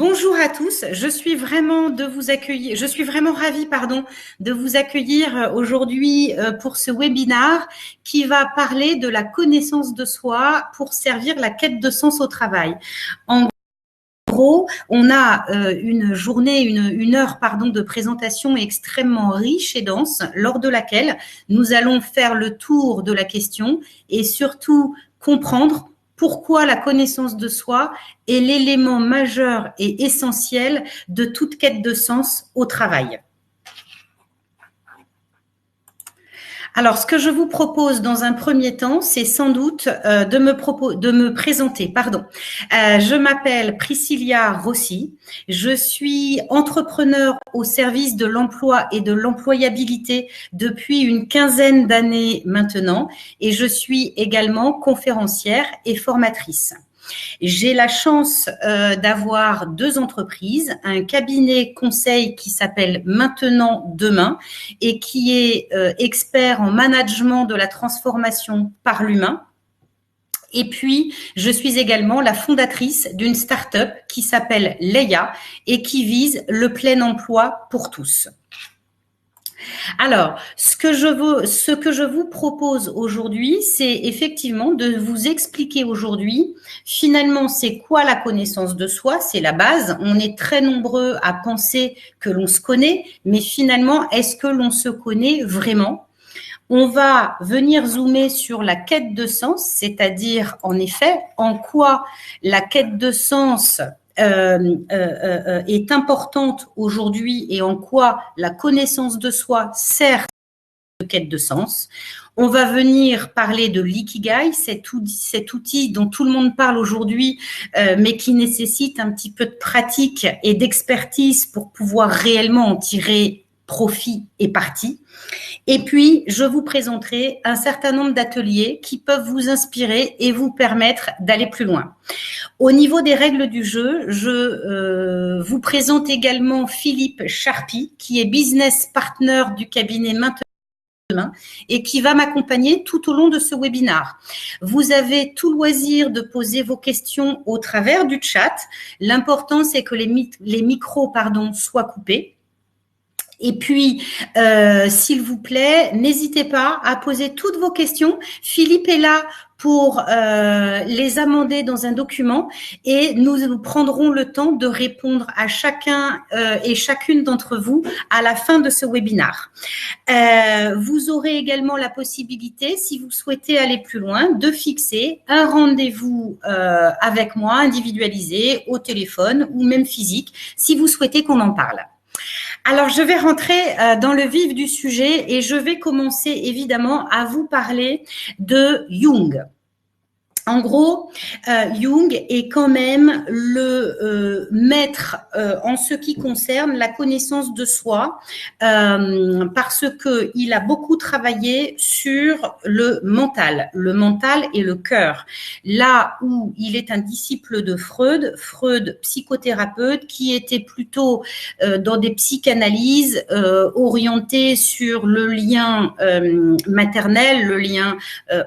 Bonjour à tous, je suis vraiment ravie de vous accueillir aujourd'hui pour ce webinaire qui va parler de la connaissance de soi pour servir la quête de sens au travail. En gros, on a une journée, une heure de présentation extrêmement riche et dense, lors de laquelle nous allons faire le tour de la question et surtout comprendre pourquoi la connaissance de soi est l'élément majeur et essentiel de toute quête de sens au travail. Alors, ce que je vous propose dans un premier temps, c'est sans doute de me présenter. Je m'appelle Priscilla Rossi. Je suis entrepreneur au service de l'emploi et de l'employabilité depuis une quinzaine d'années maintenant, et je suis également conférencière et formatrice. J'ai la chance d'avoir 2 entreprises, un cabinet conseil qui s'appelle Maintenant Demain et qui est expert en management de la transformation par l'humain. Et puis, je suis également la fondatrice d'une start-up qui s'appelle Leia et qui vise le plein emploi pour tous. Alors, ce que je vous propose aujourd'hui, c'est effectivement de vous expliquer aujourd'hui, finalement, c'est quoi la connaissance de soi, c'est la base. On est très nombreux à penser que l'on se connaît, mais finalement, est-ce que l'on se connaît vraiment ? On va venir zoomer sur la quête de sens, c'est-à-dire, en effet, en quoi la quête de sens est importante aujourd'hui et en quoi la connaissance de soi sert de quête de sens. On va venir parler de l'ikigai, cet outil dont tout le monde parle aujourd'hui, mais qui nécessite un petit peu de pratique et d'expertise pour pouvoir réellement en tirer profit et parti. Et puis, je vous présenterai un certain nombre d'ateliers qui peuvent vous inspirer et vous permettre d'aller plus loin. Au niveau des règles du jeu, je vous présente également Philippe Charpy, qui est business partner du cabinet Maintenant Demain et qui va m'accompagner tout au long de ce webinaire. Vous avez tout loisir de poser vos questions au travers du chat. L'important, c'est que les micros soient coupés. Et puis, s'il vous plaît, n'hésitez pas à poser toutes vos questions. Philippe est là pour les amender dans un document et nous prendrons le temps de répondre à chacun et chacune d'entre vous à la fin de ce webinaire. Vous aurez également la possibilité, si vous souhaitez aller plus loin, de fixer un rendez-vous avec moi, individualisé, au téléphone ou même physique, si vous souhaitez qu'on en parle. Alors, je vais rentrer dans le vif du sujet et je vais commencer évidemment à vous parler de Jung. En gros, Jung est quand même le maître en ce qui concerne la connaissance de soi parce qu'il a beaucoup travaillé sur le mental et le cœur. Là où il est un disciple de Freud, psychothérapeute, qui était plutôt dans des psychanalyses orientées sur le lien maternel, le lien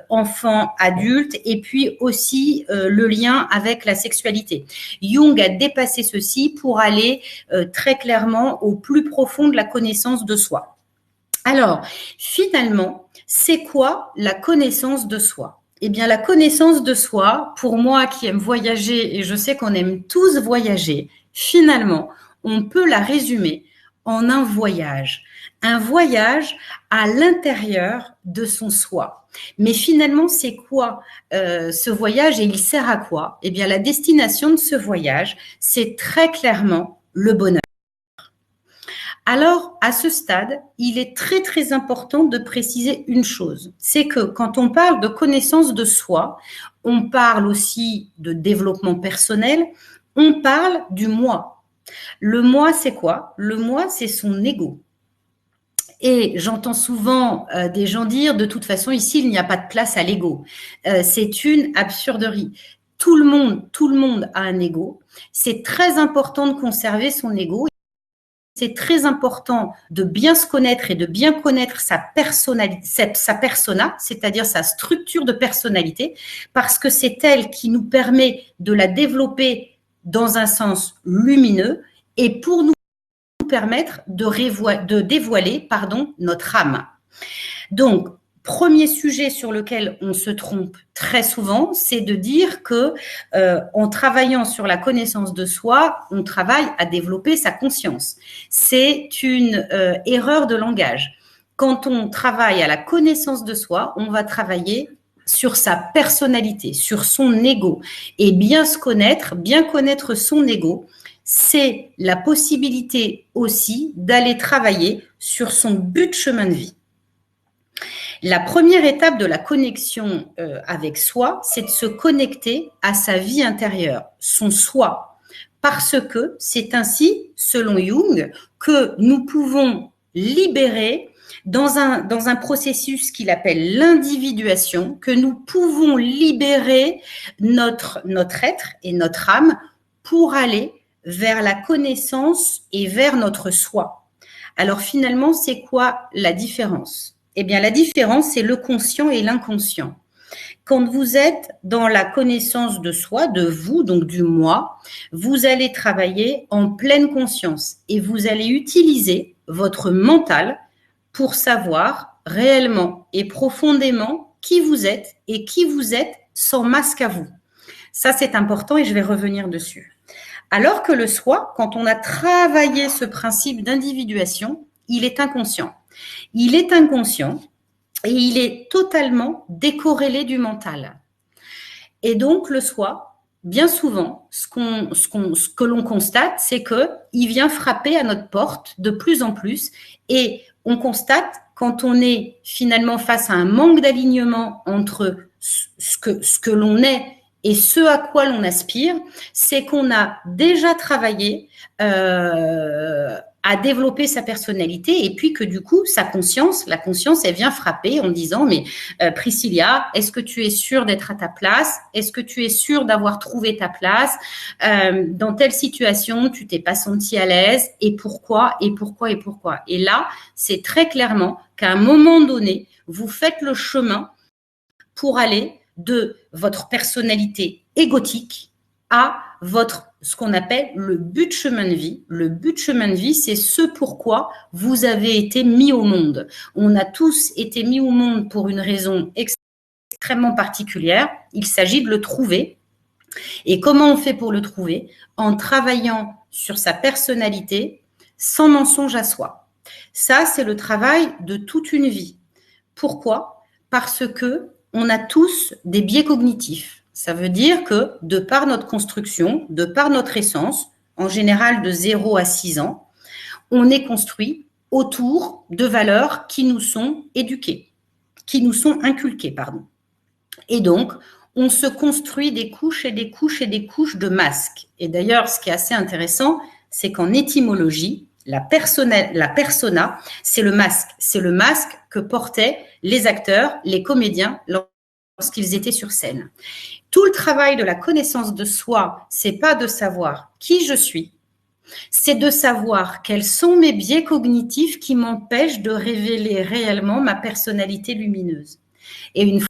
enfant-adulte et puis aussi le lien avec la sexualité. Jung a dépassé ceci pour aller très clairement au plus profond de la connaissance de soi. Alors, finalement, c'est quoi la connaissance de soi ? Eh bien, la connaissance de soi, pour moi qui aime voyager, et je sais qu'on aime tous voyager, finalement, on peut la résumer en un voyage à l'intérieur de son soi. Mais finalement, c'est quoi ce voyage et il sert à quoi ? Eh bien, la destination de ce voyage, c'est très clairement le bonheur. Alors, à ce stade, il est très, très important de préciser une chose. C'est que quand on parle de connaissance de soi, on parle aussi de développement personnel, on parle du moi. Le moi, c'est quoi ? Le moi, c'est son ego. Et j'entends souvent des gens dire, de toute façon, ici, il n'y a pas de place à l'ego. C'est une absurderie. Tout le monde a un ego. C'est très important de conserver son ego. C'est très important de bien se connaître et de bien connaître sa persona, c'est-à-dire sa structure de personnalité, parce que c'est elle qui nous permet de la développer dans un sens lumineux et pour nous permettre de dévoiler notre âme. Donc, premier sujet sur lequel on se trompe très souvent, c'est de dire que en travaillant sur la connaissance de soi, on travaille à développer sa conscience. C'est une erreur de langage. Quand on travaille à la connaissance de soi, on va travailler sur sa personnalité, sur son ego. Et bien se connaître, bien connaître son ego, c'est la possibilité aussi d'aller travailler sur son but de chemin de vie. La première étape de la connexion avec soi, c'est de se connecter à sa vie intérieure, son soi, parce que c'est ainsi, selon Jung, que nous pouvons libérer dans un processus qu'il appelle l'individuation, que nous pouvons libérer notre être et notre âme pour aller vers la connaissance et vers notre soi. Alors finalement, c'est quoi la différence ? Eh bien, la différence, c'est le conscient et l'inconscient. Quand vous êtes dans la connaissance de soi, de vous, donc du moi, vous allez travailler en pleine conscience et vous allez utiliser votre mental pour savoir réellement et profondément qui vous êtes et qui vous êtes sans masque à vous. Ça, c'est important et je vais revenir dessus. Alors que le soi, quand on a travaillé ce principe d'individuation, il est inconscient. Il est inconscient et il est totalement décorrélé du mental. Et donc, le soi, bien souvent, ce que l'on constate, c'est qu'il vient frapper à notre porte de plus en plus. Et on constate, quand on est finalement face à un manque d'alignement entre ce que l'on est et ce à quoi l'on aspire, c'est qu'on a déjà travaillé à développer sa personnalité et puis que du coup, la conscience, elle vient frapper en disant « Mais Priscilla, est-ce que tu es sûre d'être à ta place? Est-ce que tu es sûre d'avoir trouvé ta place? Dans telle situation, tu t'es pas sentie à l'aise? Et pourquoi? Et pourquoi? Et pourquoi ?» Et là, c'est très clairement qu'à un moment donné, vous faites le chemin pour aller de votre personnalité égotique à ce qu'on appelle le but de chemin de vie. Le but de chemin de vie, c'est ce pourquoi vous avez été mis au monde. On a tous été mis au monde pour une raison extrêmement particulière. Il s'agit de le trouver. Et comment on fait pour le trouver? En travaillant sur sa personnalité sans mensonge à soi. Ça, c'est le travail de toute une vie. Pourquoi? Parce que on a tous des biais cognitifs. Ça veut dire que de par notre construction, de par notre essence, en général de 0 à 6 ans, on est construit autour de valeurs qui nous sont éduquées, qui nous sont inculquées, pardon. Et donc, on se construit des couches et des couches et des couches de masques. Et d'ailleurs, ce qui est assez intéressant, c'est qu'en étymologie, la persona, c'est le masque. C'est le masque que portaient les acteurs, les comédiens lorsqu'ils étaient sur scène. Tout le travail de la connaissance de soi, c'est pas de savoir qui je suis, c'est de savoir quels sont mes biais cognitifs qui m'empêchent de révéler réellement ma personnalité lumineuse. Et une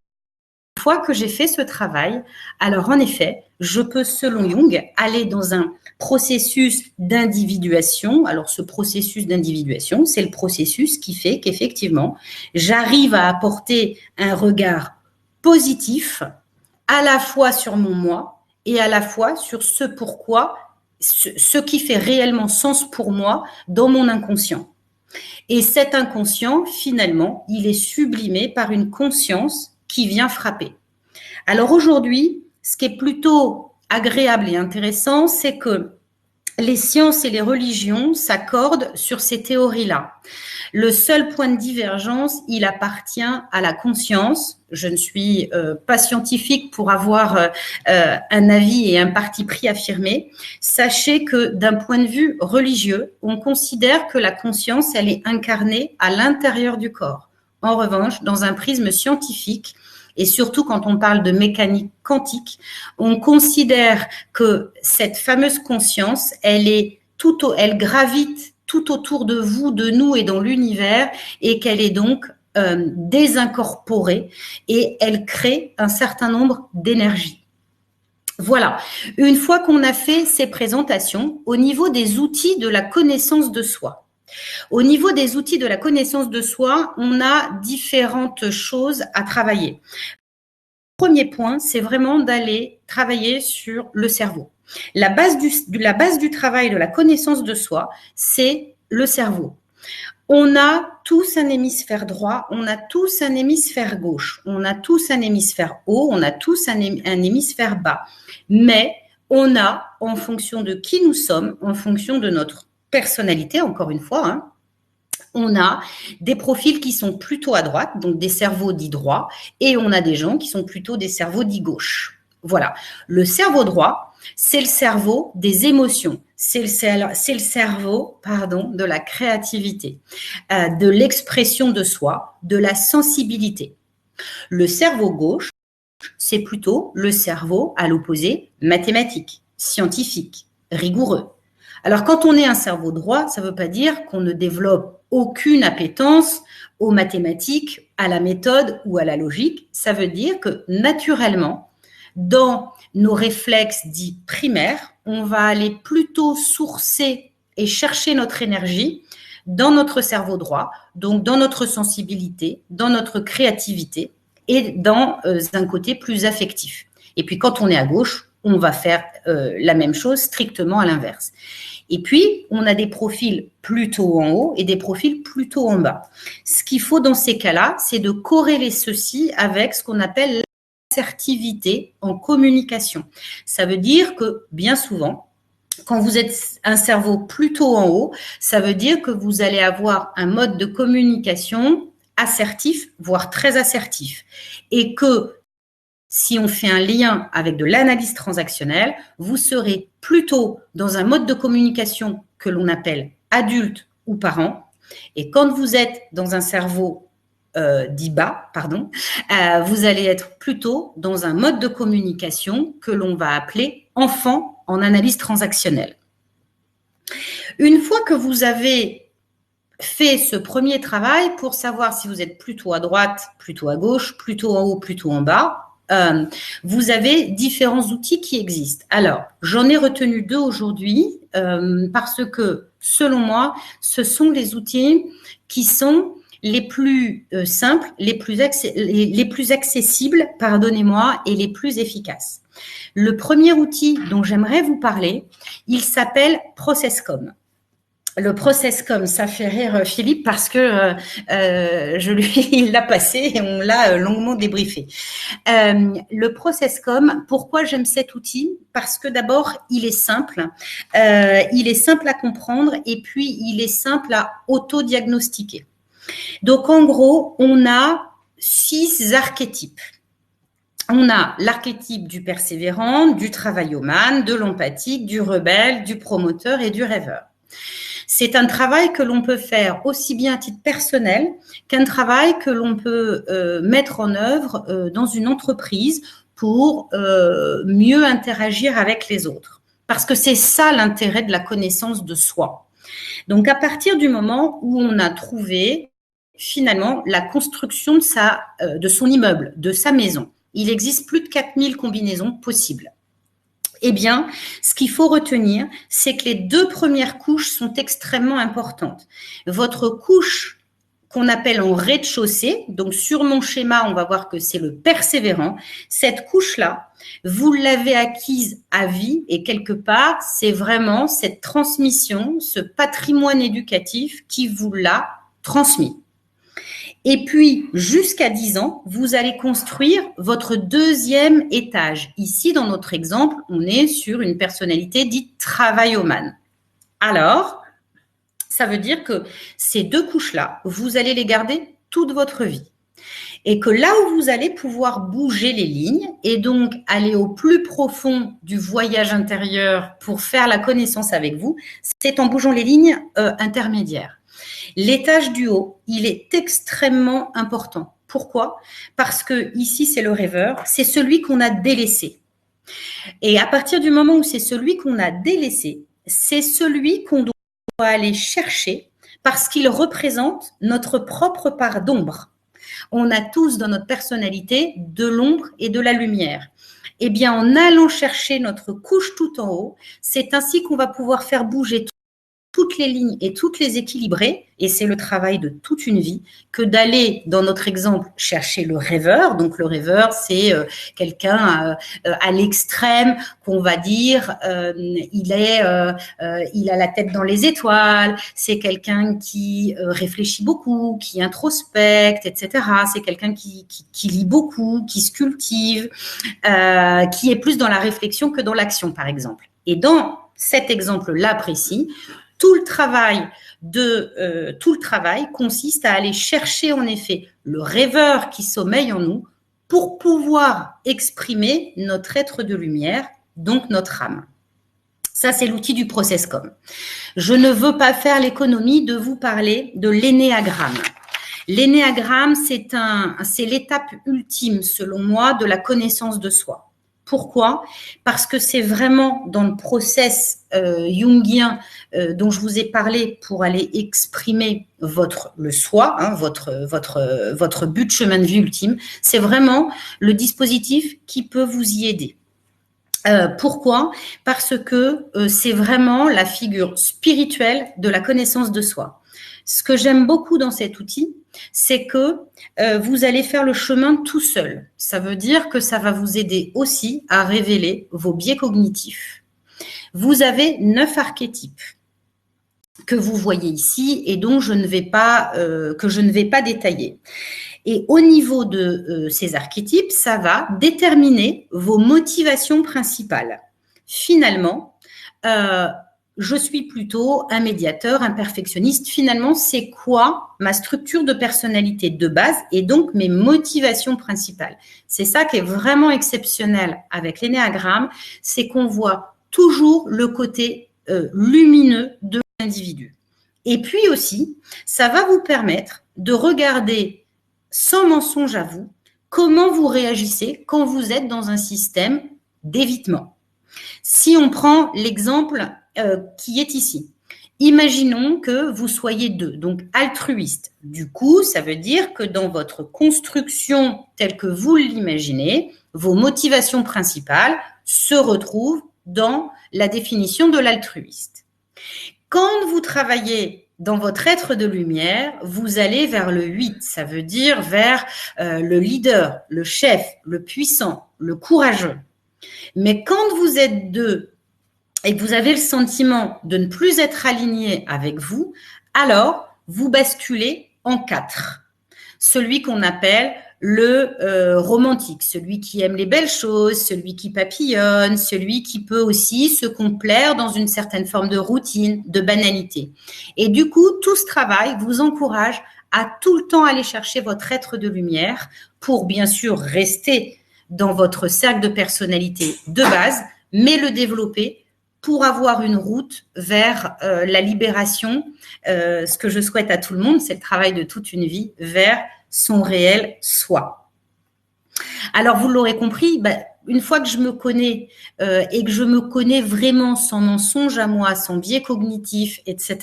fois que j'ai fait ce travail, alors en effet, je peux, selon Jung, aller dans un processus d'individuation. Alors ce processus d'individuation, c'est le processus qui fait qu'effectivement, j'arrive à apporter un regard positif à la fois sur mon moi et à la fois sur ce pourquoi, ce qui fait réellement sens pour moi dans mon inconscient. Et cet inconscient, finalement, il est sublimé par une conscience qui vient frapper. Alors aujourd'hui, ce qui est plutôt agréable et intéressant, c'est que les sciences et les religions s'accordent sur ces théories-là. Le seul point de divergence, il appartient à la conscience. Je ne suis pas scientifique pour avoir un avis et un parti pris affirmé. Sachez que d'un point de vue religieux, on considère que la conscience, elle est incarnée à l'intérieur du corps. En revanche, dans un prisme scientifique, et surtout quand on parle de mécanique quantique, on considère que cette fameuse conscience, elle gravite tout autour de vous, de nous et dans l'univers, et qu'elle est donc désincorporée et elle crée un certain nombre d'énergies. Voilà, une fois qu'on a fait ces présentations, au niveau des outils de la connaissance de soi. Au niveau des outils de la connaissance de soi, on a différentes choses à travailler. Premier point, c'est vraiment d'aller travailler sur le cerveau. La base du travail de la connaissance de soi, c'est le cerveau. On a tous un hémisphère droit, on a tous un hémisphère gauche, on a tous un hémisphère haut, on a tous un hémisphère bas. Mais on a, en fonction de qui nous sommes, en fonction de notre personnalité, encore une fois, on a des profils qui sont plutôt à droite, donc des cerveaux dits droits, et on a des gens qui sont plutôt des cerveaux dits gauche. Voilà. Le cerveau droit, c'est le cerveau des émotions. C'est le cerveau, de la créativité, de l'expression de soi, de la sensibilité. Le cerveau gauche, c'est plutôt le cerveau, à l'opposé, mathématique, scientifique, rigoureux. Alors, quand on est un cerveau droit, ça ne veut pas dire qu'on ne développe aucune appétence aux mathématiques, à la méthode ou à la logique. Ça veut dire que, naturellement, dans nos réflexes dits primaires, on va aller plutôt sourcer et chercher notre énergie dans notre cerveau droit, donc dans notre sensibilité, dans notre créativité et dans un côté plus affectif. Et puis, quand on est à gauche, on va faire la même chose, strictement à l'inverse. Et puis, on a des profils plutôt en haut et des profils plutôt en bas. Ce qu'il faut dans ces cas-là, c'est de corréler ceci avec ce qu'on appelle l'assertivité en communication. Ça veut dire que, bien souvent, quand vous êtes un cerveau plutôt en haut, ça veut dire que vous allez avoir un mode de communication assertif, voire très assertif. Et que si on fait un lien avec de l'analyse transactionnelle, vous serez plutôt dans un mode de communication que l'on appelle adulte ou parent. Et quand vous êtes dans un cerveau dit bas, vous allez être plutôt dans un mode de communication que l'on va appeler enfant en analyse transactionnelle. Une fois que vous avez fait ce premier travail pour savoir si vous êtes plutôt à droite, plutôt à gauche, plutôt en haut, plutôt en bas, vous avez différents outils qui existent. Alors, j'en ai retenu 2 aujourd'hui parce que, selon moi, ce sont les outils qui sont les plus simples, les plus accessibles, pardonnez-moi, et les plus efficaces. Le premier outil dont j'aimerais vous parler, il s'appelle ProcessCom. Le ProcessCom, ça fait rire Philippe parce que il l'a passé et on l'a longuement débriefé. Le ProcessCom, pourquoi j'aime cet outil? Parce que d'abord, il est simple à comprendre et puis il est simple à auto-diagnostiquer. Donc, en gros, on a 6 archétypes. On a l'archétype du persévérant, du travaillomane, de l'empathique, du rebelle, du promoteur et du rêveur. C'est un travail que l'on peut faire aussi bien à titre personnel qu'un travail que l'on peut mettre en œuvre dans une entreprise pour mieux interagir avec les autres. Parce que c'est ça l'intérêt de la connaissance de soi. Donc, à partir du moment où on a trouvé finalement la construction de son immeuble, de sa maison, il existe plus de 4000 combinaisons possibles. Eh bien, ce qu'il faut retenir, c'est que les 2 premières couches sont extrêmement importantes. Votre couche qu'on appelle en rez-de-chaussée, donc sur mon schéma, on va voir que c'est le persévérant. Cette couche-là, vous l'avez acquise à vie et quelque part, c'est vraiment cette transmission, ce patrimoine éducatif qui vous l'a transmis. Et puis, jusqu'à 10 ans, vous allez construire votre 2e étage. Ici, dans notre exemple, on est sur une personnalité dite travaillomane. Alors, ça veut dire que ces 2 couches-là, vous allez les garder toute votre vie. Et que là où vous allez pouvoir bouger les lignes et donc aller au plus profond du voyage intérieur pour faire la connaissance avec vous, c'est en bougeant les lignes intermédiaires. L'étage du haut, il est extrêmement important. Pourquoi? Parce que ici, c'est le rêveur, c'est celui qu'on a délaissé. Et à partir du moment où c'est celui qu'on a délaissé, c'est celui qu'on doit aller chercher parce qu'il représente notre propre part d'ombre. On a tous dans notre personnalité de l'ombre et de la lumière. Eh bien, en allant chercher notre couche tout en haut, c'est ainsi qu'on va pouvoir faire bouger toutes les lignes et toutes les équilibrer, et c'est le travail de toute une vie, que d'aller, dans notre exemple, chercher le rêveur. Donc le rêveur, c'est quelqu'un à l'extrême qu'on va dire, il a la tête dans les étoiles, c'est quelqu'un qui réfléchit beaucoup, qui introspecte, etc. C'est quelqu'un qui lit beaucoup, qui se cultive, qui est plus dans la réflexion que dans l'action, par exemple. Et dans cet exemple-là précis, tout le travail consiste à aller chercher en effet le rêveur qui sommeille en nous pour pouvoir exprimer notre être de lumière, donc notre âme. Ça, c'est l'outil du ProcessCom. Je ne veux pas faire l'économie de vous parler de l'énéagramme. L'énéagramme, c'est l'étape ultime, selon moi, de la connaissance de soi. Pourquoi? Parce que c'est vraiment dans le process jungien dont je vous ai parlé pour aller exprimer le soi, hein, votre but, chemin de vie ultime. C'est vraiment le dispositif qui peut vous y aider. Pourquoi? Parce que c'est vraiment la figure spirituelle de la connaissance de soi. Ce que j'aime beaucoup dans cet outil, c'est que vous allez faire le chemin tout seul. Ça veut dire que ça va vous aider aussi à révéler vos biais cognitifs. Vous avez 9 archétypes que vous voyez ici et dont que je ne vais pas détailler. Et au niveau de ces archétypes, ça va déterminer vos motivations principales. Finalement, je suis plutôt un médiateur, un perfectionniste. Finalement, c'est quoi ma structure de personnalité de base et donc mes motivations principales? C'est ça qui est vraiment exceptionnel avec l'énéagramme, c'est qu'on voit toujours le côté lumineux de l'individu. Et puis aussi, ça va vous permettre de regarder sans mensonge à vous, comment vous réagissez quand vous êtes dans un système d'évitement. Si on prend l'exemple qui est ici, imaginons que vous soyez 2, donc altruiste. Du coup, ça veut dire que dans votre construction telle que vous l'imaginez, vos motivations principales se retrouvent dans la définition de l'altruiste. Quand vous travaillez dans votre être de lumière, vous allez vers le 8, ça veut dire vers le leader, le chef, le puissant, le courageux. Mais quand vous êtes 2 et que vous avez le sentiment de ne plus être aligné avec vous, alors vous basculez en 4. Celui qu'on appelle le romantique, celui qui aime les belles choses, celui qui papillonne, celui qui peut aussi se complaire dans une certaine forme de routine, de banalité. Et du coup, tout ce travail vous encourage à tout le temps aller chercher votre être de lumière pour bien sûr rester dans votre cercle de personnalité de base, mais le développer pour avoir une route vers la libération. Ce que je souhaite à tout le monde, c'est le travail de toute une vie vers son réel soi. Alors, vous l'aurez compris, une fois que je me connais et que je me connais vraiment sans mensonge à moi, sans biais cognitif, etc.,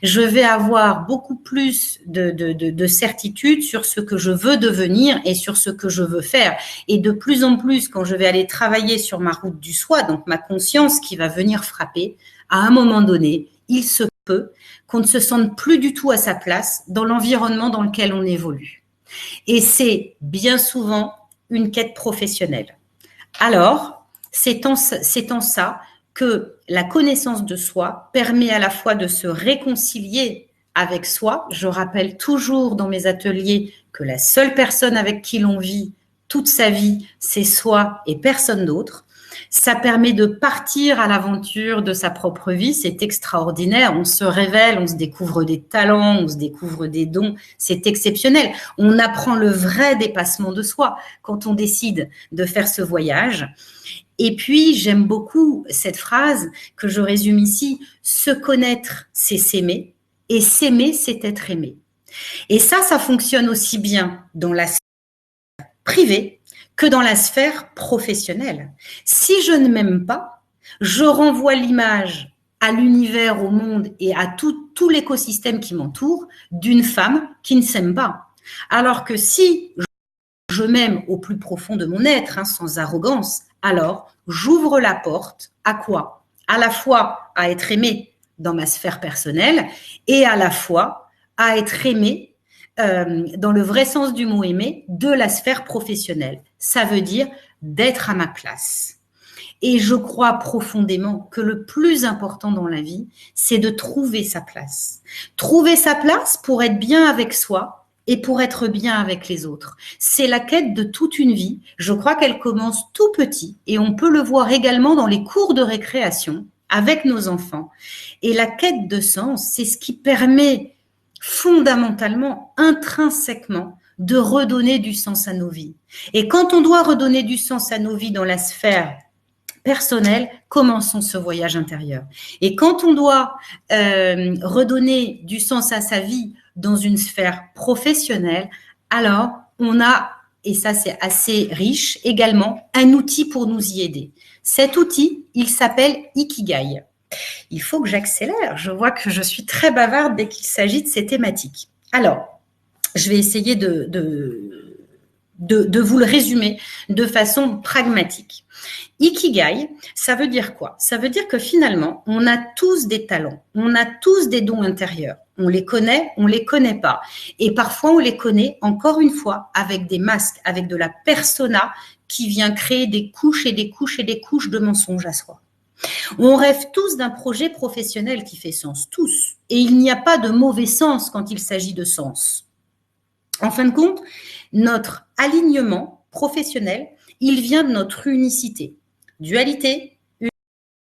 je vais avoir beaucoup plus de certitude sur ce que je veux devenir et sur ce que je veux faire. Et de plus en plus, quand je vais aller travailler sur ma route du soi, donc ma conscience qui va venir frapper, à un moment donné, il se peut qu'on ne se sente plus du tout à sa place dans l'environnement dans lequel on évolue. Et c'est bien souvent une quête professionnelle. Alors, c'est en ça que la connaissance de soi permet à la fois de se réconcilier avec soi. Je rappelle toujours dans mes ateliers que la seule personne avec qui l'on vit toute sa vie, c'est soi et personne d'autre. Ça permet de partir à l'aventure de sa propre vie, c'est extraordinaire, on se révèle, on se découvre des talents, on se découvre des dons, c'est exceptionnel. On apprend le vrai dépassement de soi quand on décide de faire ce voyage. Et puis, j'aime beaucoup cette phrase que je résume ici, se connaître, c'est s'aimer, et s'aimer, c'est être aimé. Et ça fonctionne aussi bien dans la sphère privée que dans la sphère professionnelle. Si je ne m'aime pas, je renvoie l'image à l'univers, au monde et à tout l'écosystème qui m'entoure d'une femme qui ne s'aime pas. Alors que si je m'aime au plus profond de mon être, sans arrogance, alors j'ouvre la porte à quoi? À la fois à être aimé dans ma sphère personnelle et à la fois à être aimé dans le vrai sens du mot aimer de la sphère professionnelle. Ça veut dire d'être à ma place. Et je crois profondément que le plus important dans la vie, c'est de trouver sa place. Trouver sa place pour être bien avec soi et pour être bien avec les autres. C'est la quête de toute une vie. Je crois qu'elle commence tout petit et on peut le voir également dans les cours de récréation avec nos enfants. Et la quête de sens, c'est ce qui permet fondamentalement, intrinsèquement, de redonner du sens à nos vies. Et quand on doit redonner du sens à nos vies dans la sphère personnelle, commençons ce voyage intérieur. Et quand on doit redonner du sens à sa vie dans une sphère professionnelle, alors on a, et ça c'est assez riche, également un outil pour nous y aider. Cet outil, il s'appelle Ikigai. Il faut que j'accélère. Je vois que je suis très bavarde dès qu'il s'agit de ces thématiques. Alors, je vais essayer de vous le résumer de façon pragmatique. Ikigai, ça veut dire quoi? Ça veut dire que finalement, on a tous des talents, on a tous des dons intérieurs. On les connaît, on les connaît pas. Et parfois, on les connaît, encore une fois, avec des masques, avec de la persona qui vient créer des couches et des couches et des couches de mensonges à soi. On rêve tous d'un projet professionnel qui fait sens, tous. Et il n'y a pas de mauvais sens quand il s'agit de sens. En fin de compte, notre alignement professionnel, il vient de notre unicité. Dualité,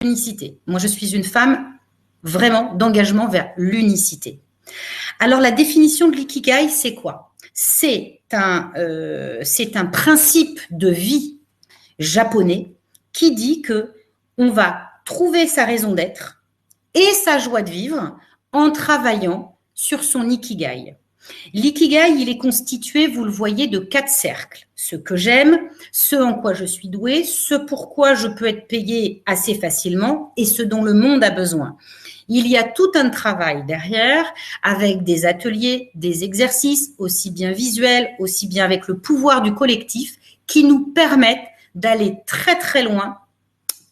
unicité. Moi, je suis une femme vraiment d'engagement vers l'unicité. Alors, la définition de l'ikigai, c'est quoi? C'est un principe de vie japonais qui dit que on va trouver sa raison d'être et sa joie de vivre en travaillant sur son ikigai. L'ikigai, il est constitué, vous le voyez, de 4 cercles. Ce que j'aime, ce en quoi je suis douée, ce pourquoi je peux être payée assez facilement et ce dont le monde a besoin. Il y a tout un travail derrière avec des ateliers, des exercices, aussi bien visuels, aussi bien avec le pouvoir du collectif, qui nous permettent d'aller très très loin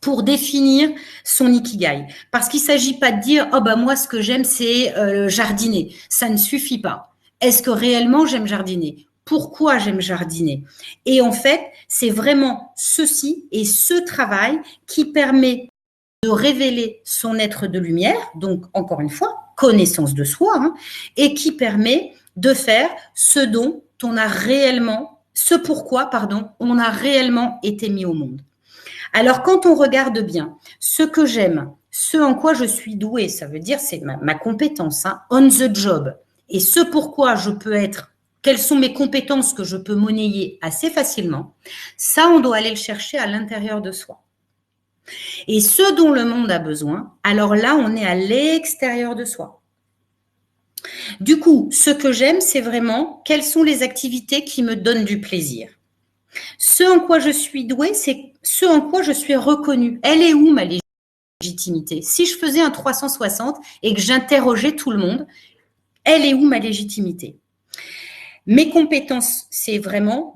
pour définir son ikigai. Parce qu'il ne s'agit pas de dire « Oh ben moi, ce que j'aime, c'est jardiner ». Ça ne suffit pas. Est-ce que réellement j'aime jardiner? Pourquoi j'aime jardiner? Et en fait, c'est vraiment ceci et ce travail qui permet de révéler son être de lumière, donc encore une fois, connaissance de soi, hein, et qui permet de faire ce dont on a réellement, ce pourquoi, pardon, on a réellement été mis au monde. Alors, quand on regarde bien, ce que j'aime, ce en quoi je suis douée, ça veut dire c'est ma compétence, hein, on the job, et ce pourquoi je peux être, quelles sont mes compétences que je peux monnayer assez facilement, ça, on doit aller le chercher à l'intérieur de soi. Et ce dont le monde a besoin, alors là, on est à l'extérieur de soi. Du coup, ce que j'aime, c'est vraiment quelles sont les activités qui me donnent du plaisir. Ce en quoi je suis douée, c'est ce en quoi je suis reconnue. Elle est où ma légitimité? Si je faisais un 360 et que j'interrogeais tout le monde, elle est où ma légitimité? Mes compétences, c'est vraiment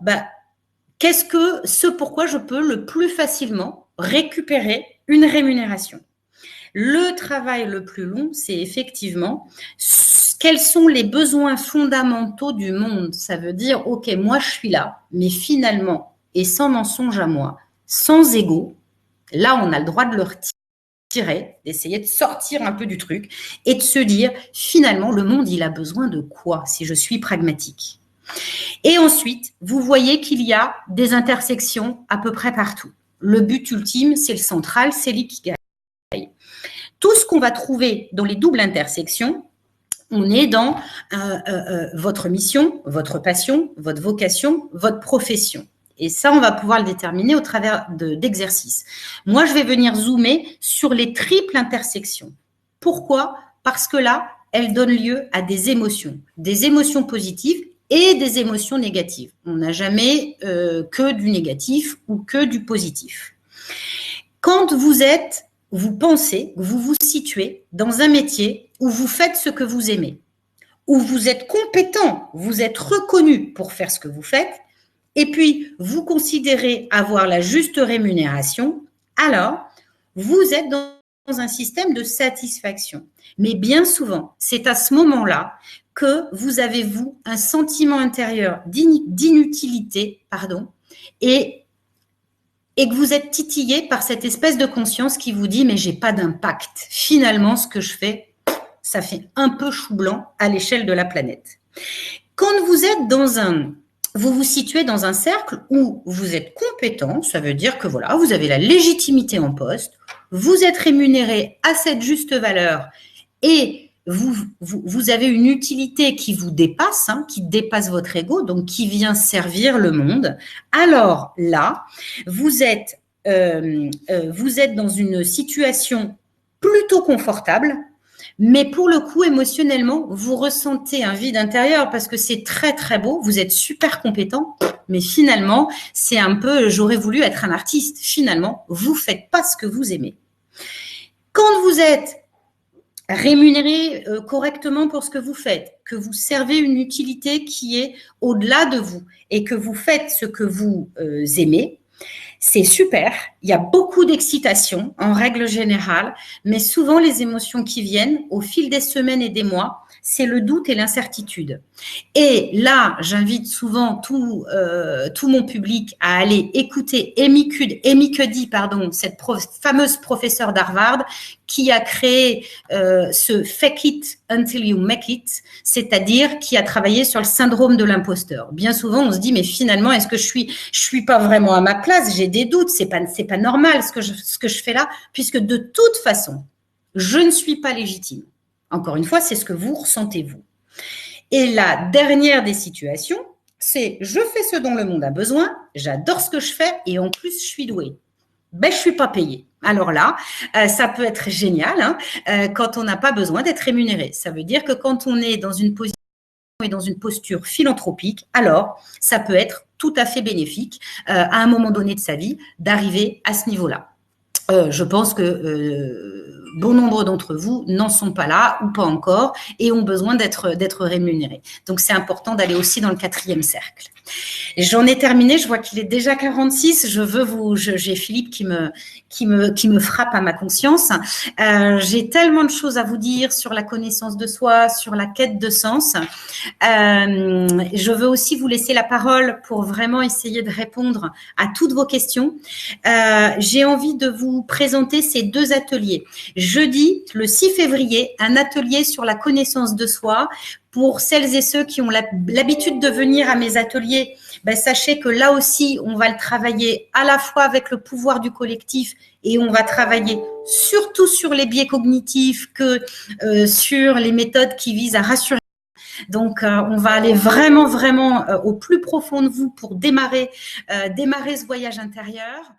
qu'est-ce que ce pourquoi je peux le plus facilement récupérer une rémunération. Le travail le plus long, c'est effectivement quels sont les besoins fondamentaux du monde. Ça veut dire, ok, moi je suis là, mais finalement, et sans mensonge à moi, sans ego, là on a le droit de le retirer, d'essayer de sortir un peu du truc et de se dire, finalement, le monde, il a besoin de quoi si je suis pragmatique? Et ensuite, vous voyez qu'il y a des intersections à peu près partout. Le but ultime, c'est le central, c'est l'ikigai. Tout ce qu'on va trouver dans les doubles intersections, on est dans votre mission, votre passion, votre vocation, votre profession. Et ça, on va pouvoir le déterminer au travers d'exercices. Moi, je vais venir zoomer sur les triples intersections. Pourquoi? Parce que là, elles donnent lieu à des émotions positives et des émotions négatives. On n'a jamais que du négatif ou que du positif. Quand vous pensez, vous vous situez dans un métier où vous faites ce que vous aimez, où vous êtes compétent, vous êtes reconnu pour faire ce que vous faites, et puis vous considérez avoir la juste rémunération, alors vous êtes dans un système de satisfaction. Mais bien souvent, c'est à ce moment-là que vous avez, vous, un sentiment intérieur d'inutilité, et que vous êtes titillé par cette espèce de conscience qui vous dit « mais j'ai pas d'impact. Finalement, ce que je fais, ça fait un peu chou blanc à l'échelle de la planète. » Quand vous êtes vous vous situez dans un cercle où vous êtes compétent, ça veut dire que voilà, vous avez la légitimité en poste, vous êtes rémunéré à cette juste valeur et vous avez une utilité qui vous dépasse, qui dépasse votre ego, donc qui vient servir le monde. Alors là, vous êtes dans une situation plutôt confortable, mais pour le coup, émotionnellement, vous ressentez un vide intérieur parce que c'est très, très beau. Vous êtes super compétent, mais finalement, c'est un peu, j'aurais voulu être un artiste. Finalement, vous faites pas ce que vous aimez. Quand vous êtes rémunéré correctement pour ce que vous faites, que vous servez une utilité qui est au-delà de vous et que vous faites ce que vous aimez, c'est super, il y a beaucoup d'excitation en règle générale, mais souvent les émotions qui viennent au fil des semaines et des mois, c'est le doute et l'incertitude. Et là, j'invite souvent tout mon public à aller écouter Amy Cuddy, cette fameuse professeure d'Harvard qui a créé ce fake it until you make it, c'est-à-dire qui a travaillé sur le syndrome de l'imposteur. Bien souvent, on se dit mais finalement, est-ce que je suis pas vraiment à ma place? J'ai des doutes, c'est pas normal ce que je fais là, puisque de toute façon, je ne suis pas légitime. Encore une fois, c'est ce que vous ressentez vous. Et la dernière des situations, c'est je fais ce dont le monde a besoin, j'adore ce que je fais et en plus je suis douée. Ben, je suis pas payée. Alors là, ça peut être génial quand on n'a pas besoin d'être rémunéré. Ça veut dire que quand on est dans une position et dans une posture philanthropique, alors ça peut être tout à fait bénéfique à un moment donné de sa vie d'arriver à ce niveau-là. Je pense que bon nombre d'entre vous n'en sont pas là ou pas encore et ont besoin d'être rémunérés. Donc, c'est important d'aller aussi dans le 4e cercle. J'en ai terminé, je vois qu'il est déjà 46. J'ai Philippe qui me frappe à ma conscience. J'ai tellement de choses à vous dire sur la connaissance de soi, sur la quête de sens. Je veux aussi vous laisser la parole pour vraiment essayer de répondre à toutes vos questions. J'ai envie de vous présenter ces 2 ateliers. Jeudi, le 6 février, un atelier sur la connaissance de soi. Pour celles et ceux qui ont l'habitude de venir à mes ateliers, sachez que là aussi, on va le travailler à la fois avec le pouvoir du collectif et on va travailler surtout sur les biais cognitifs que sur les méthodes qui visent à rassurer. Donc, on va aller vraiment au plus profond de vous pour démarrer ce voyage intérieur.